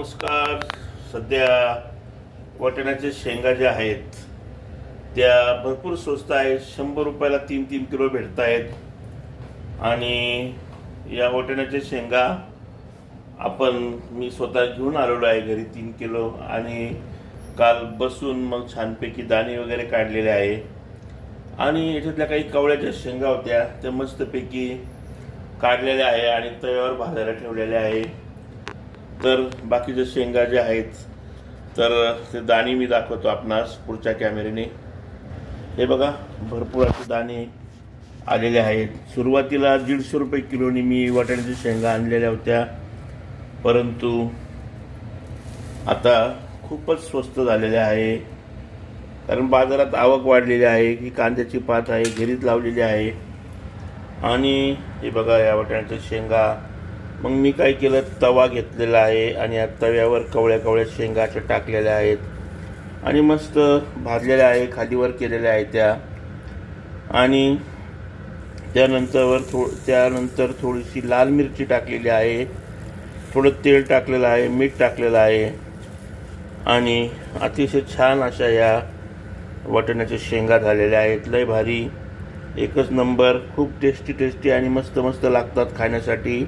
नमस्कार. सध्या वाटाण्याच्या शेंगा ज्या आहेत त्या भरपूर स्वस्त आहेत. 100 रुपयाला 3 किलो भेटत आहेत. आणि या वाटाण्याच्या शेंगा मी स्वतः घेऊन आलेलो आहे घरी 3 किलो. आणि काल बसून मग छानपैकी दाणे वगैरे काढलेले आहे. आणि याच्यातल्या काही कवळ्याच्या शेंगा होत्या त्या मस्तपैकी काढलेल्या आहे आणि तव्यावर भाजायला ठेवलेल्या आहे. तर बाकीच्या शेंगा ज्या आहेत तर ते दाणे मी दाखवतो आपणास पुढच्या कॅमेऱ्याने. हे बघा, भरपूर असे दाणे आलेले आहेत. सुरुवातीला 150 रुपये किलोनी मी वाटाण्याच्या शेंगा आणलेल्या होत्या, परंतु आता खूपच स्वस्त झालेल्या आहे. कारण बाजारात आवक वाढलेली आहे. ही कांद्याची पात आहे, घरीच लावलेली आहे. आणि हे बघा या वाटाण्याच्या शेंगा. मग मी काय केलं, तवा घेतलेला आहे आणि या तव्यावर कवळ्या शेंगा अशा टाकलेल्या आहेत आणि मस्त भाजलेल्या आहे, खालीवर केलेल्या आहे त्या. आणि त्यानंतर थोडीशी लाल मिरची टाकलेली आहे, थोडं तेल टाकलेलं आहे, मीठ टाकलेलं आहे. आणि अतिशय छान अशा या वाटाण्याच्या शेंगा झालेल्या आहेत. लय भारी, एकच नंबर. खूप टेस्टी आणि मस्त लागतात खाण्यासाठी.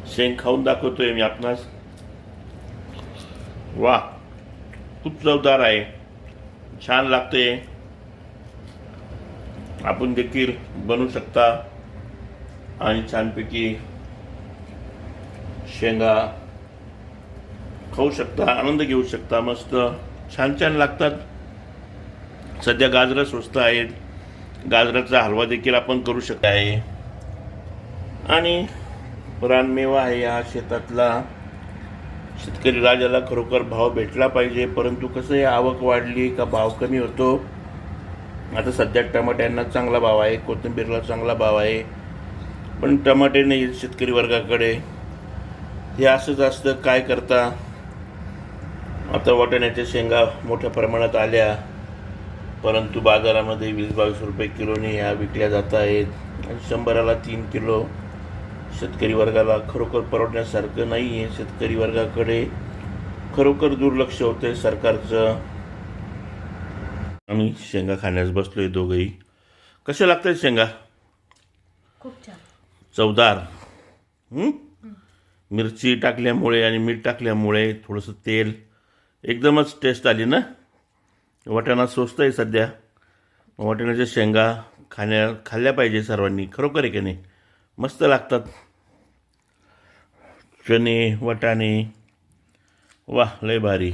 शेंग खाऊन दाखवतोय मी आपणास. वा, खूप चवदार आहे, छान लागते. आपण देखील बनवू शकता आणि छानपैकी शेंगा खाऊ शकता, आनंद घेऊ शकता. मस्त छान लागतात. सध्या गाजरं स्वस्त आहेत. गाजराचा हलवा देखील आपण करू शकतो आहे. आणि रानमेवा आहे हा शेतातला. शेतकरी राजाला खरोखर भाव भेटला पाहिजे, परंतु कसं आहे, आवक वाढली का भाव कमी होतो. आता सध्या टमाट्यांना चांगला भाव आहे, कोथिंबीरला चांगला भाव आहे, पण टमाटे नाही शेतकरी वर्गाकडे. हे असंच असतं, काय करता. आता वाटाण्याच्या शेंगा मोठ्या प्रमाणात आल्या, परंतु बाजारामध्ये 20-22 रुपये किलोने ह्या विकल्या जात आहेत. आणि 100ला 3 किलो शेतकरी वर्गाला खरोखर परवडण्यासारखं नाही आहे. शेतकरी वर्गाकडे खरोखर दुर्लक्ष होतंय सरकारचं. आम्ही शेंगा खाण्यास बसलोय दोघंही. कशा लागतात शेंगा? खूप छान, चवदार. मिरची टाकल्यामुळे आणि मीठ टाकल्यामुळे थोडंसं तेल, एकदमच टेस्ट आली ना. वाटाणा स्वस्त आहे सध्या. वाटाण्याच्या शेंगा खाल्ल्या पाहिजे सर्वांनी, खरोखर आहे की नाही. मस्त लागतात. चणे, वाटाणे, वाह, लय भारी.